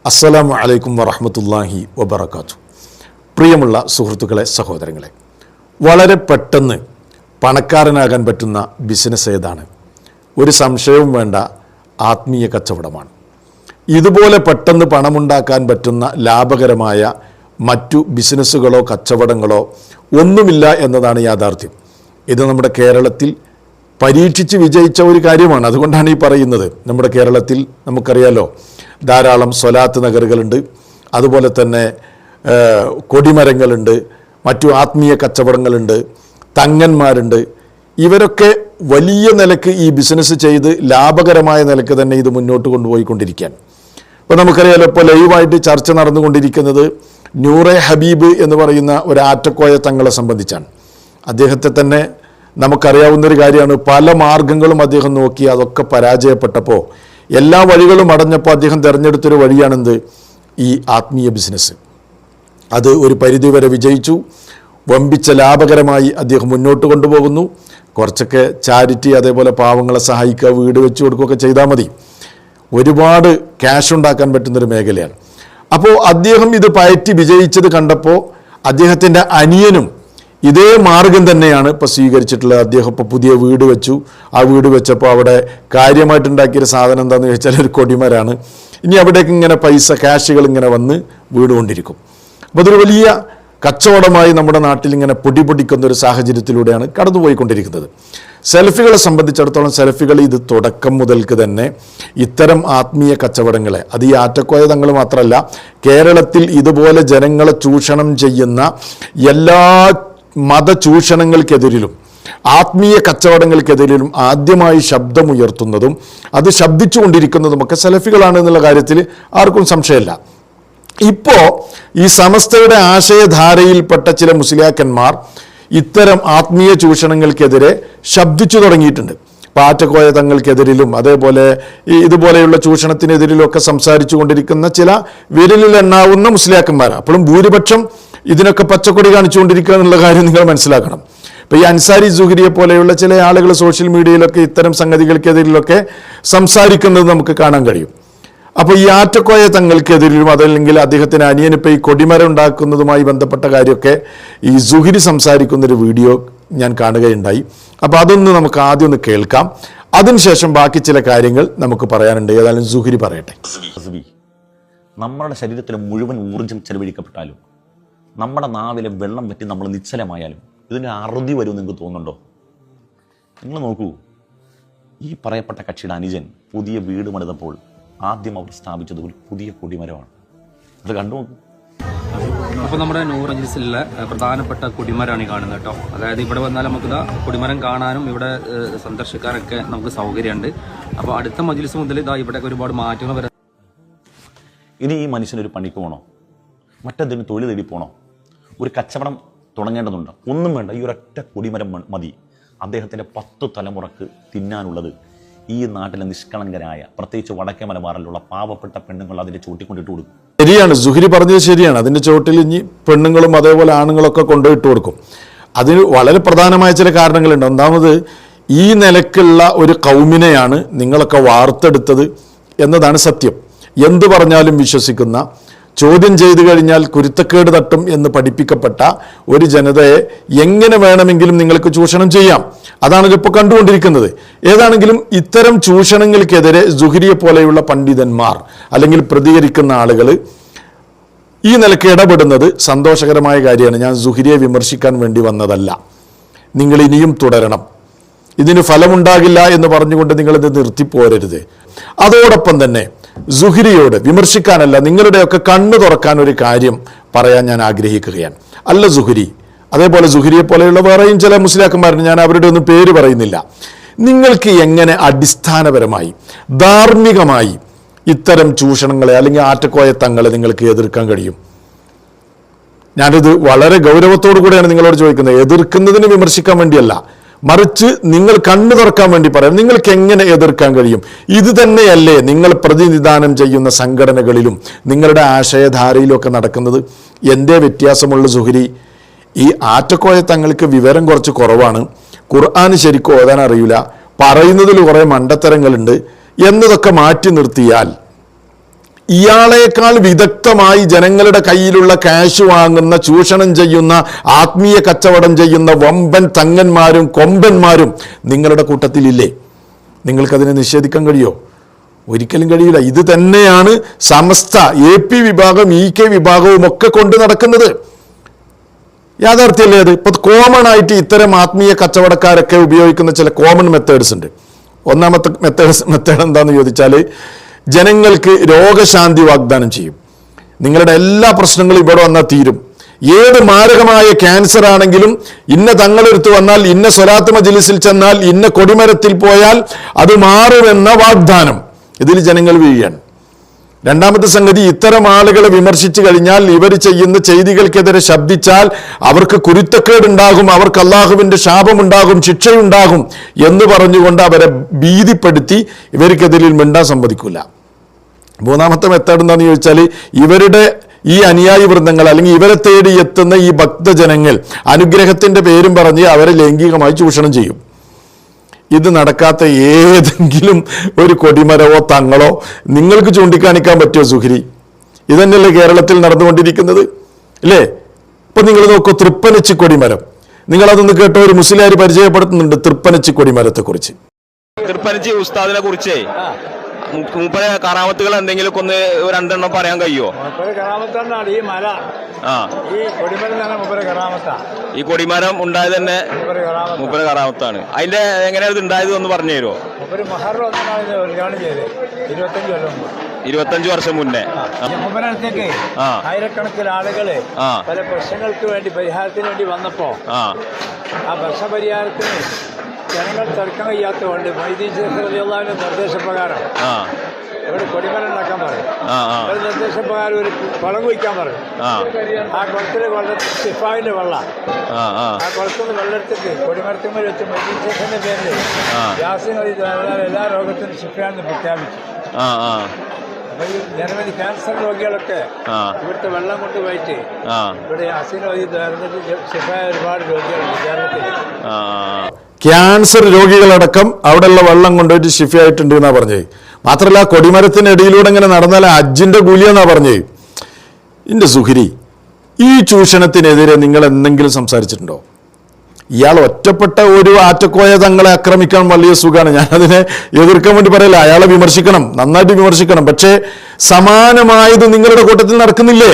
അസ്സലാമു അലൈക്കും വറഹ്മത്തുള്ളാഹി വബറകാതുഹു. പ്രിയമുള്ള സുഹൃത്തുക്കളെ, സഹോദരങ്ങളെ, വളരെ പെട്ടെന്ന് പണക്കാരനാകാൻ പറ്റുന്ന ബിസിനസ് ഏതാണ്? ഒരു സംശയവും വേണ്ട, ആത്മീയ കച്ചവടമാണ്. ഇതുപോലെ പെട്ടെന്ന് പണമുണ്ടാക്കാൻ പറ്റുന്ന ലാഭകരമായ മറ്റു ബിസിനസ്സുകളോ കച്ചവടങ്ങളോ ഒന്നുമില്ല എന്നതാണ് യാഥാർത്ഥ്യം. ഇത് നമ്മുടെ കേരളത്തിൽ പരീക്ഷിച്ച് വിജയിച്ച ഒരു കാര്യമാണ്. അതുകൊണ്ടാണ് ഈ പറയുന്നത്. നമ്മുടെ കേരളത്തിൽ നമുക്കറിയാലോ, ധാരാളം സ്വലാത്ത് നഗറുകളുണ്ട്, അതുപോലെ തന്നെ കൊടിമരങ്ങളുണ്ട്, മറ്റു ആത്മീയ കച്ചവടങ്ങളുണ്ട്, തങ്ങന്മാരുണ്ട്. ഇവരൊക്കെ വലിയ നിലക്ക് ഈ ബിസിനസ് ചെയ്ത് ലാഭകരമായ നിലക്ക് തന്നെ ഇത് മുന്നോട്ട് കൊണ്ടുപോയിക്കൊണ്ടിരിക്കുകയാണ്. ഇപ്പോൾ നമുക്കറിയാലോ, ഇപ്പോൾ ലൈവായിട്ട് ചർച്ച നടന്നുകൊണ്ടിരിക്കുന്നത് നൂറെ ഹബീബ് എന്ന് പറയുന്ന ഒരു ആറ്റക്കോയ തങ്ങളെ സംബന്ധിച്ചാണ്. അദ്ദേഹത്തെ തന്നെ നമുക്കറിയാവുന്നൊരു കാര്യമാണ്. പല മാർഗങ്ങളും അദ്ദേഹം നോക്കി, അതൊക്കെ പരാജയപ്പെട്ടപ്പോൾ, എല്ലാ വഴികളും അടഞ്ഞപ്പോൾ അദ്ദേഹം തിരഞ്ഞെടുത്തൊരു വഴിയാണെന്ത്? ഈ ആത്മീയ ബിസിനസ്. അത് ഒരു പരിധിവരെ വിജയിച്ചു, വമ്പിച്ച ലാഭകരമായി അദ്ദേഹം മുന്നോട്ട് കൊണ്ടുപോകുന്നു. കുറച്ചൊക്കെ ചാരിറ്റി, അതേപോലെ പാവങ്ങളെ സഹായിക്കുക, വീട് വെച്ച് കൊടുക്കുകയൊക്കെ ചെയ്താൽ മതി. ഒരുപാട് ക്യാഷ് ഉണ്ടാക്കാൻ പറ്റുന്നൊരു മേഖലയാണ്. അപ്പോൾ അദ്ദേഹം ഇത് പയറ്റി വിജയിച്ചത് കണ്ടപ്പോൾ അദ്ദേഹത്തിൻ്റെ അനിയനും ഇതേ മാർഗം തന്നെയാണ് ഇപ്പോൾ സ്വീകരിച്ചിട്ടുള്ളത്. അദ്ദേഹം ഇപ്പോൾ പുതിയ വീട് വെച്ചു. ആ വീട് വെച്ചപ്പോൾ അവിടെ കാര്യമായിട്ടുണ്ടാക്കിയൊരു സാധനം എന്താണെന്ന് ചോദിച്ചാൽ ഒരു കൊടിമരാണ്. ഇനി അവിടേക്ക് ഇങ്ങനെ പൈസ, ക്യാഷുകൾ ഇങ്ങനെ വന്ന് വീടുകൊണ്ടിരിക്കും. അപ്പോൾ അതൊരു വലിയ കച്ചവടമായി നമ്മുടെ നാട്ടിൽ ഇങ്ങനെ പൊടിപൊടിക്കുന്ന ഒരു സാഹചര്യത്തിലൂടെയാണ് കടന്നുപോയിക്കൊണ്ടിരിക്കുന്നത്. സെൽഫികളെ സംബന്ധിച്ചിടത്തോളം, സെൽഫികൾ ഇത് തുടക്കം മുതൽക്ക് തന്നെ ഇത്തരം ആത്മീയ കച്ചവടങ്ങളെ, അത് ഈ ആറ്റക്കോയ തങ്ങൾ മാത്രമല്ല, കേരളത്തിൽ ഇതുപോലെ ജനങ്ങളെ ചൂഷണം ചെയ്യുന്ന എല്ലാ മതചൂഷണങ്ങൾക്കെതിരിലും ആത്മീയ കച്ചവടങ്ങൾക്കെതിരിലും ആദ്യമായി ശബ്ദമുയർത്തുന്നതും അത് ശബ്ദിച്ചുകൊണ്ടിരിക്കുന്നതുമൊക്കെ സെൽഫികളാണ് എന്നുള്ള കാര്യത്തിൽ ആർക്കും സംശയമില്ല. ഇപ്പോൾ ഈ സമസ്തയുടെ ആശയധാരയിൽപ്പെട്ട ചില മുസ്ലിയാക്കന്മാർ ഇത്തരം ആത്മീയ ചൂഷണങ്ങൾക്കെതിരെ ശബ്ദിച്ചു തുടങ്ങിയിട്ടുണ്ട്. പാറ്റക്കോയ തങ്ങൾക്കെതിരിലും അതേപോലെ ഇതുപോലെയുള്ള ചൂഷണത്തിനെതിരിലുമൊക്കെ സംസാരിച്ചു കൊണ്ടിരിക്കുന്ന ചില വിരലിലെണ്ണാവുന്ന മുസ്ലിയാക്കന്മാരാണ്. അപ്പോഴും ഭൂരിപക്ഷം ഇതിനൊക്കെ പച്ചക്കൊടി കാണിച്ചുകൊണ്ടിരിക്കുക എന്നുള്ള കാര്യം നിങ്ങൾ മനസ്സിലാക്കണം. ഇപ്പോൾ ഈ അൻസാരി സുഹരിയെ പോലെയുള്ള ചില ആളുകൾ സോഷ്യൽ മീഡിയയിലൊക്കെ ഇത്തരം സംഗതികൾക്കെതിരിലൊക്കെ സംസാരിക്കുന്നത് നമുക്ക് കാണാൻ കഴിയും. അപ്പോൾ ഈ ആറ്റക്കോയ തങ്ങൾക്കെതിരിലും അതല്ലെങ്കിൽ അദ്ദേഹത്തിന് അനിയനിപ്പോൾ ഈ കൊടിമരം ഉണ്ടാക്കുന്നതുമായി ബന്ധപ്പെട്ട കാര്യമൊക്കെ ഈ സുഹരി സംസാരിക്കുന്നൊരു വീഡിയോ ഞാൻ കാണുകയുണ്ടായി. അപ്പോൾ അതൊന്ന് നമുക്ക് ആദ്യം ഒന്ന് കേൾക്കാം. അതിനുശേഷം ബാക്കി ചില കാര്യങ്ങൾ നമുക്ക് പറയാനുണ്ട്. ഏതായാലും സുഹരി പറയട്ടെ. നമ്മുടെ ശരീരത്തിലെ മുഴുവൻ ഊർജ്ജം ചെലവഴിക്കപ്പെട്ടാലും, നമ്മുടെ നാവിലെ വെള്ളം പറ്റി നമ്മൾ നിശ്ചലമായാലും ഇതിന് അറുതി വരും നിങ്ങൾക്ക് തോന്നുന്നുണ്ടോ? നിങ്ങൾ നോക്കൂ, ഈ പറയപ്പെട്ട കക്ഷിയുടെ അനുജൻ പുതിയ വീട് പണിതപ്പോൾ ആദ്യം അവർ സ്ഥാപിച്ചത് ഒരു പുതിയ കൊടിമരമാണ്. അത് കണ്ടു നോക്കൂ. അപ്പോൾ നമ്മുടെ നൂർ മജ്‌ലിസിലെ പ്രധാനപ്പെട്ട കൊടിമരമാണ് ഈ കാണുന്നത് കേട്ടോ. അതായത് ഇവിടെ വന്നാൽ നമുക്ക് കൊടിമരം കാണാനും ഇവിടെ സന്ദർശിക്കാനൊക്കെ നമുക്ക് സൗകര്യമുണ്ട്. അപ്പോൾ അടുത്ത മജ്‌ലിസ് മുതൽ ഇവിടെ ഒരുപാട് മാറ്റങ്ങൾ വരാം. ഇനി ഈ മനുഷ്യനൊരു പണിക്ക് പോകണോ? മറ്റെന്തെങ്കിലും തൊഴിൽ തേടി പോകണോ? ഒരു കച്ചവടം തുടങ്ങേണ്ടതുണ്ട്? ഒന്നും വേണ്ട, ഈ ഒരൊറ്റ കൊടിമരം മതി അദ്ദേഹത്തിൻ്റെ 10 തലമുറക്ക് തിന്നാനുള്ളത്. ഈ നാട്ടിലെ നിഷ്കളങ്കരായ, പ്രത്യേകിച്ച് വടക്കേ മലബാറിലുള്ള പാവപ്പെട്ട പെണ്ണുങ്ങൾ അതിൻ്റെ ചൂട്ടിക്കൊണ്ടിട്ട് കൊടുക്കും. ശരിയാണ്, സുഹരി പറഞ്ഞത് ശരിയാണ്. അതിൻ്റെ ചുവട്ടിൽ ഇനി പെണ്ണുങ്ങളും അതേപോലെ ആണുങ്ങളൊക്കെ കൊണ്ടുപോയിട്ട് കൊടുക്കും. അതിന് വളരെ പ്രധാനമായ ചില കാരണങ്ങളുണ്ട്. ഒന്നാമത്, ഈ നിലക്കുള്ള ഒരു കൗമിനെയാണ് നിങ്ങളൊക്കെ വാർത്തെടുത്തത് എന്നതാണ് സത്യം. എന്തു പറഞ്ഞാലും വിശ്വസിക്കുന്ന, ചോദ്യം ചെയ്തു കഴിഞ്ഞാൽ കുരുത്തക്കേട് തട്ടും എന്ന് പഠിപ്പിക്കപ്പെട്ട ഒരു ജനതയെ എങ്ങനെ വേണമെങ്കിലും നിങ്ങൾക്ക് ചൂഷണം ചെയ്യാം. അതാണ് ഇപ്പോൾ കണ്ടുകൊണ്ടിരിക്കുന്നത്. ഏതാണെങ്കിലും ഇത്തരം ചൂഷണങ്ങൾക്കെതിരെ സുഹരിയെ പോലെയുള്ള പണ്ഡിതന്മാർ അല്ലെങ്കിൽ പ്രതികരിക്കുന്ന ആളുകൾ ഈ നിലയ്ക്ക് ഇടപെടുന്നത് സന്തോഷകരമായ കാര്യമാണ്. ഞാൻ സുഹരിയെ വിമർശിക്കാൻ വേണ്ടി വന്നതല്ല. നിങ്ങൾ ഇനിയും തുടരണം. ഇതിന് ഫലമുണ്ടാകില്ല എന്ന് പറഞ്ഞുകൊണ്ട് നിങ്ങളിത് നിർത്തിപ്പോരരുത്. അതോടൊപ്പം തന്നെ സുഹരിയോട് വിമർശിക്കാനല്ല, നിങ്ങളുടെയൊക്കെ കണ്ണു തുറക്കാൻ ഒരു കാര്യം പറയാൻ ഞാൻ ആഗ്രഹിക്കുകയാണ്. അല്ല സുഹരി, അതേപോലെ സുഹരിയെ പോലെയുള്ള വേറെയും ചില മുസ്ലിയാക്കന്മാരുണ്ട്, ഞാൻ അവരുടെ ഒന്നും പേര് പറയുന്നില്ല. നിങ്ങൾക്ക് എങ്ങനെ അടിസ്ഥാനപരമായി ധാർമ്മികമായി ഇത്തരം ചൂഷണങ്ങളെ അല്ലെങ്കിൽ ആറ്റക്കോയ തങ്ങളെ നിങ്ങൾക്ക് എതിർക്കാൻ കഴിയും? ഞാനിത് വളരെ ഗൗരവത്തോടു കൂടെയാണ് നിങ്ങളോട് ചോദിക്കുന്നത്. എതിർക്കുന്നതിന് വിമർശിക്കാൻ വേണ്ടിയല്ല, മറിച്ച് നിങ്ങൾ കണ്ണു തുറക്കാൻ വേണ്ടി പറയാം. നിങ്ങൾക്ക് എങ്ങനെ എതിർക്കാൻ കഴിയും? ഇത് തന്നെയല്ലേ നിങ്ങൾ പ്രതിനിധാനം ചെയ്യുന്ന സംഘടനകളിലും നിങ്ങളുടെ ആശയധാരയിലും ഒക്കെ നടക്കുന്നത്? എന്തേ വ്യത്യാസമുള്ള സുഹരി? ഈ ആറ്റക്കോയ തങ്ങൾക്ക് വിവരം കുറച്ച് കുറവാണ്, ഖുർആൻ ശരിക്കും ഓതാൻ അറിയില്ല, പറയുന്നതിൽ കുറേ മണ്ടത്തരങ്ങളുണ്ട് എന്നതൊക്കെ മാറ്റി നിർത്തിയാൽ ഇയാളേക്കാൾ വിദഗ്ധമായി ജനങ്ങളുടെ കയ്യിലുള്ള ക്യാഷ് വാങ്ങുന്ന, ചൂഷണം ചെയ്യുന്ന, ആത്മീയ കച്ചവടം ചെയ്യുന്ന വമ്പൻ തങ്ങന്മാരും കൊമ്പന്മാരും നിങ്ങളുടെ കൂട്ടത്തിലില്ലേ? നിങ്ങൾക്കതിനെ നിഷേധിക്കാൻ കഴിയോ? ഒരിക്കലും കഴിയില്ല. ഇത് തന്നെയാണ് സമസ്ത AP വിഭാഗം, EK വിഭാഗവും ഒക്കെ കൊണ്ട് നടക്കുന്നത്. യാഥാർത്ഥ്യമല്ലേ അത്? ഇപ്പോൾ കോമൺ ആയിട്ട് ഇത്തരം ആത്മീയ കച്ചവടക്കാരൊക്കെ ഉപയോഗിക്കുന്ന ചില കോമൺ മെത്തേഡ്സ് ഉണ്ട്. ഒന്നാമത്തെ മെത്തേഡ് എന്താണെന്ന് ചോദിച്ചാൽ, ജനങ്ങൾക്ക് രോഗശാന്തി വാഗ്ദാനം ചെയ്യും. നിങ്ങളുടെ എല്ലാ പ്രശ്നങ്ങളും ഇവിടെ വന്നാൽ തീരും. ഏത് മാരകമായ ക്യാൻസർ ആണെങ്കിലും ഇന്ന തങ്ങളെടുത്ത് വന്നാൽ, ഇന്ന സ്വലാത്ത് മജ്ലിസിൽ ചെന്നാൽ, ഇന്ന കൊടിമരത്തിൽ പോയാൽ അത് മാറുമെന്ന വാഗ്ദാനം ഇതിൽ ജനങ്ങൾ വീഴുകയാണ്. രണ്ടാമത്തെ സംഗതി, ഇത്തരം ആളുകളെ വിമർശിച്ചു കഴിഞ്ഞാൽ, ഇവർ ചെയ്യുന്ന ചെയ്തികൾക്കെതിരെ ശബ്ദിച്ചാൽ അവർക്ക് കുരുത്തക്കേടുണ്ടാകും, അവർക്ക് അള്ളാഹുവിൻ്റെ ശാപമുണ്ടാകും, ശിക്ഷയുണ്ടാകും എന്ന് പറഞ്ഞുകൊണ്ട് അവരെ ഭീതിപ്പെടുത്തി ഇവർക്കെതിരിൽ മിണ്ടാൻ സമ്മതിക്കില്ല. മൂന്നാമത്തെ മെത്തേഡ് എന്താണെന്ന് ചോദിച്ചാൽ, ഇവരുടെ ഈ അനുയായി വൃന്ദങ്ങൾ അല്ലെങ്കിൽ ഇവരെ തേടി എത്തുന്ന ഈ ഭക്തജനങ്ങൾ അനുഗ്രഹത്തിൻ്റെ പേരും പറഞ്ഞ് അവരെ ലൈംഗികമായി ചൂഷണം ചെയ്യും. ഇത് നടക്കാത്ത ഏതെങ്കിലും ഒരു കൊടിമരവോ തങ്ങളോ നിങ്ങൾക്ക് ചൂണ്ടിക്കാണിക്കാൻ പറ്റുമോ സുഹരി? ഇതന്നെയല്ലേ കേരളത്തിൽ നടന്നുകൊണ്ടിരിക്കുന്നത്, ഇല്ലേ? ഇപ്പം നിങ്ങൾ നോക്കൂ, തൃപ്പനച്ചി കൊടിമരം. നിങ്ങളതൊന്ന് കേട്ടോ, ഒരു മുസ്ലിയാർ പരിചയപ്പെടുത്തുന്നുണ്ട് തൃപ്പനച്ചി കൊടിമരത്തെക്കുറിച്ച്. തൃപ്പനച്ചി ഉസ്താദിനെ കുറിച്ച് മൂപ്പരെ കറാമത്തുകൾ എന്തെങ്കിലും ഒന്ന് രണ്ടെണ്ണം പറയാൻ കഴിയുമോ? കറാമത്താണ് ഈ മല. ഈ കൊടിമരം തന്നെ മൂപ്പരെ കറാമത്താ. ഈ കൊടിമരം ഉണ്ടായത് തന്നെ മൂപ്പരെ കറാമത്താണ്. അതിന്റെ എങ്ങനെയാണ് ഇത് ഉണ്ടായത് ഒന്ന് പറഞ്ഞു തരുമോ? മൂപ്പര് മഹർ ഒന്നാണ് ഉദ്ഘാടനം ചെയ്ത് 25 കൊല്ലം മുമ്പ്. 25 വർഷം മുന്നേ മൂപ്പരടുത്തേക്ക് ആയിരക്കണക്കിന് ആളുകള് പല പ്രശ്നങ്ങൾക്ക് വേണ്ടി, പരിഹാരത്തിന് വേണ്ടി വന്നപ്പോ ആ പ്രശ്നപരിഹാരത്തിന് ജനങ്ങൾ തർക്കം കഴിയാത്തതുകൊണ്ട് മൊയ്തീൻ ശേഖർ റളിയല്ലാഹുവിന്റെ നിർദ്ദേശപ്രകാരം ഇവിടെ കൊടിമരം ഉണ്ടാക്കാൻ പറയും. ഒരു നിർദ്ദേശപ്രകാരം ഒരു കുളം കുഴിക്കാൻ പറയും. ആ കുളത്തിലെ സിഫായിന്റെ വെള്ളം ആ കുളത്തുനിന്ന് വെള്ളെടുത്തിട്ട് കൊടിമരത്തിന്മേൽ വെച്ച് മൊയ്തീൻ ശേഖറിന്റെ പേരിൽ യാസീൻ എല്ലാ രോഗത്തിനും ശിഫയാണെന്ന് പ്രഖ്യാപിച്ചു. അപ്പൊ ഈ നിരവധി ക്യാൻസർ രോഗികളൊക്കെ ഇവിടുത്തെ വെള്ളം കൊണ്ട് പോയിട്ട് ഇവിടെ യാസീൻ ശിഫായ ഒരുപാട് രോഗികളുണ്ട് കേരളത്തിൽ. ക്യാൻസർ രോഗികളടക്കം അവിടെയുള്ള വെള്ളം കൊണ്ടുപോയിട്ട് ഷിഫയായിട്ടുണ്ട് എന്നാ പറഞ്ഞത്. മാത്രമല്ല, കൊടിമരത്തിനിടയിലൂടെ ഇങ്ങനെ നടന്നാൽ ഹജ്ജിന്റെ കൂലിയെന്നാ പറഞ്ഞത്. എൻ്റെ സുഹരി, ഈ ചൂഷണത്തിനെതിരെ നിങ്ങൾ എന്തെങ്കിലും സംസാരിച്ചിട്ടുണ്ടോ? ഇയാൾ ഒറ്റപ്പെട്ട ഒരു ആറ്റക്കോയ തങ്ങളെ ആക്രമിക്കാൻ വലിയ സുഖമാണ്. ഞാനതിനെ എതിർക്കാൻ വേണ്ടി പറയില്ല. അയാളെ വിമർശിക്കണം, നന്നായിട്ട് വിമർശിക്കണം. പക്ഷേ സമാനമായത് നിങ്ങളുടെ കൂട്ടത്തിൽ നടക്കുന്നില്ലേ?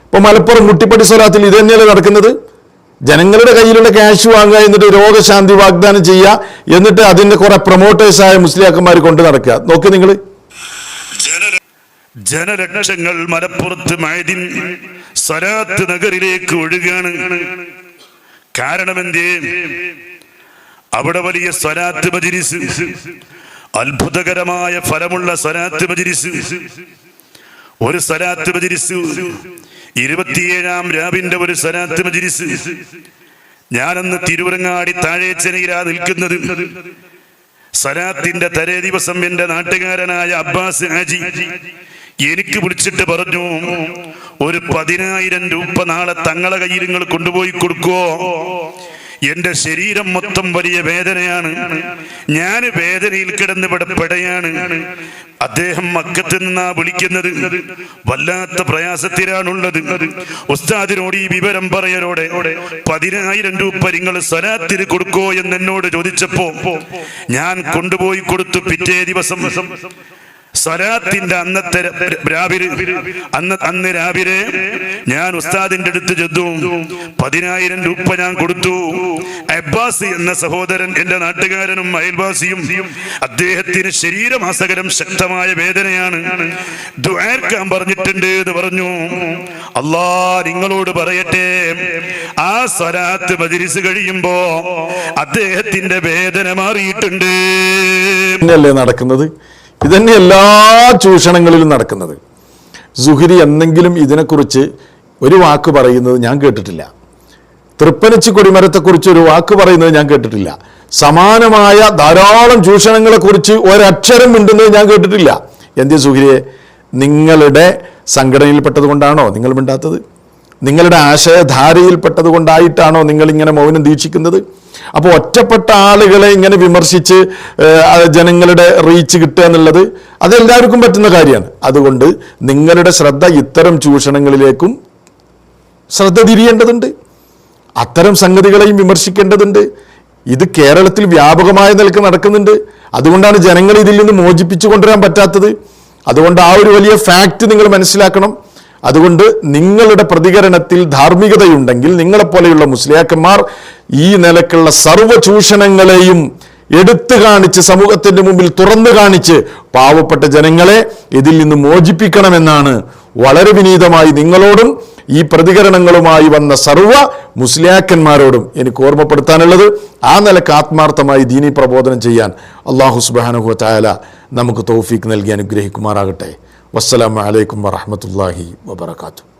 ഇപ്പൊ മലപ്പുറം മുട്ടിപ്പടി സ്വലാത്തിൽ ഇത് തന്നെയല്ലേ നടക്കുന്നത്? ജനങ്ങളുടെ കയ്യിലുള്ള ക്യാഷ് വാങ്ങുക, എന്നിട്ട് രോഗശാന്തി വാഗ്ദാനം ചെയ്യുക, എന്നിട്ട് അതിന്റെ കുറെ പ്രൊമോട്ടേഴ്സായ മുസ്ലിയാക്കന്മാർ കൊണ്ട് നടക്കുക. നോക്കി നിങ്ങൾ, ജനലക്ഷങ്ങൾ മലപ്പുറത്ത് മഅദിൻ സ്വലാത്ത് നഗറിലേക്ക് ഒഴുകാണ്. കാരണമെന്തേ? അവിടെ വലിയ സ്വലാത്ത് മജ്ലിസ്, അത്ഭുതകരമായ ഫലമുള്ള സ്വലാത്ത് മജ്ലിസ്. ഒരു സ്വലാത്ത് മജ്ലിസ് 27-ാം രാവിന്റെ ഒരു സ്വലാത്ത് മജ്ലിസ്. ഞാനന്ന് തിരുവരങ്ങാടി താഴേച്ചനയിലാ നിൽക്കുന്നത്. സ്വലാത്തിന്റെ തലേ ദിവസം എന്റെ നാട്ടുകാരനായ അബ്ബാസ് ഹാജി എനിക്ക് വിളിച്ചിട്ട് പറഞ്ഞു, ഒരു 10,000 രൂപ നാളെ തങ്ങളെ കയ്യിൽ നിങ്ങൾ കൊണ്ടുപോയി കൊടുക്കുവോ? എന്റെ ശരീരം മൊത്തം വലിയ വേദനയാണ്, ഞാൻ വേദനയിൽ കിടന്ന് ഇവിടെ പെടയാണ്. അദ്ദേഹം മക്കത്ത് നിന്നാ വിളിക്കുന്നത്, വല്ലാത്ത പ്രയാസത്തിലാണുള്ളത്. ഉസ്താദിനോട് ഈ വിവരം പറയലോടെ 10,000 രൂപ നിങ്ങൾ സ്വലാത്തിന് കൊടുക്കോ എന്ന് എന്നോട് ചോദിച്ചപ്പോ ഞാൻ കൊണ്ടുപോയി കൊടുത്തു. പിറ്റേ ദിവസം സ്വലാത്തിന്റെ അന്ന് രാവിലെ ഞാൻ ഉസ്താദിന്റെ അടുത്ത് ചെന്നു. 10,000 രൂപ ഞാൻ കൊടുത്തു. അബ്ബാസ് എന്ന സഹോദരൻ, എന്റെ നാട്ടുകാരനും അയൽവാസിയും, അദ്ദേഹത്തിന് ശരീരമാസകലം ശക്തമായ വേദനയാണ്, ദുആർക്കാൻ പറഞ്ഞിട്ടുണ്ട് എന്ന് പറഞ്ഞു. അല്ലാ നിങ്ങളോട് പറയട്ടെ, ആ സ്വലാത്ത് മജ്ലിസ് കഴിയുമ്പോ അദ്ദേഹത്തിന്റെ വേദന മാറിയിട്ടുണ്ട്. നടക്കുന്നത് ഇതന്നെ എല്ലാ ചൂഷണങ്ങളിലും നടക്കുന്നത്. സുഹരി എന്തെങ്കിലും ഇതിനെക്കുറിച്ച് ഒരു വാക്ക് പറയുന്നത് ഞാൻ കേട്ടിട്ടില്ല. തൃപ്പനച്ചി കൊടിമരത്തെക്കുറിച്ച് ഒരു വാക്ക് പറയുന്നത് ഞാൻ കേട്ടിട്ടില്ല. സമാനമായ ധാരാളം ചൂഷണങ്ങളെക്കുറിച്ച് ഒരക്ഷരം മിണ്ടുന്നത് ഞാൻ കേട്ടിട്ടില്ല. എന്തേ സുഹരിയെ, നിങ്ങളുടെ സംഘടനയിൽപ്പെട്ടത് കൊണ്ടാണോ നിങ്ങൾ മിണ്ടാത്തത്? നിങ്ങളുടെ ആശയധാരയിൽപ്പെട്ടത് കൊണ്ടായിട്ടാണോ നിങ്ങളിങ്ങനെ മൗനം ദീക്ഷിക്കുന്നത്? അപ്പോൾ ഒറ്റപ്പെട്ട ആളുകളെ ഇങ്ങനെ വിമർശിച്ച് ജനങ്ങളുടെ റീച്ച് കിട്ടുക എന്നുള്ളത് അതെല്ലാവർക്കും പറ്റുന്ന കാര്യമാണ്. അതുകൊണ്ട് നിങ്ങളുടെ ശ്രദ്ധ ഇത്തരം ചൂഷണങ്ങളിലേക്കും ശ്രദ്ധ തിരിയേണ്ടതുണ്ട്, അത്തരം സംഗതികളെയും വിമർശിക്കേണ്ടതുണ്ട്. ഇത് കേരളത്തിൽ വ്യാപകമായ നിലക്ക് നടക്കുന്നുണ്ട്. അതുകൊണ്ടാണ് ജനങ്ങൾ ഇതിൽ നിന്ന് മോചിപ്പിച്ചു കൊണ്ടുവരാൻ പറ്റാത്തത്. അതുകൊണ്ട് ആ ഒരു വലിയ ഫാക്റ്റ് നിങ്ങൾ മനസ്സിലാക്കണം. അതുകൊണ്ട് നിങ്ങളുടെ പ്രതികരണത്തിൽ ധാർമ്മികതയുണ്ടെങ്കിൽ നിങ്ങളെപ്പോലെയുള്ള മുസ്ലിയാക്കന്മാർ ഈ നിലക്കുള്ള സർവ്വ ചൂഷണങ്ങളെയും എടുത്തു കാണിച്ച് സമൂഹത്തിന്റെ മുമ്പിൽ തുറന്നു കാണിച്ച് പാവപ്പെട്ട ജനങ്ങളെ ഇതിൽ നിന്ന് മോചിപ്പിക്കണമെന്നാണ് വളരെ വിനീതമായി നിങ്ങളോടും ഈ പ്രതികരണങ്ങളുമായി വന്ന സർവ്വ മുസ്ലിയാക്കന്മാരോടും എനിക്ക് ഓർമ്മപ്പെടുത്താനുള്ളത്. ആ നിലക്ക് ആത്മാർത്ഥമായി ദീനി പ്രബോധനം ചെയ്യാൻ അല്ലാഹു സുബ്ഹാനഹു വ തആല നമുക്ക് തൗഫീഖ് നൽകി അനുഗ്രഹിക്കുമാറാകട്ടെ. വസ്സലാമു അലൈക്കും വറഹ്മത്തുള്ളാഹി വബറകാതുഹു.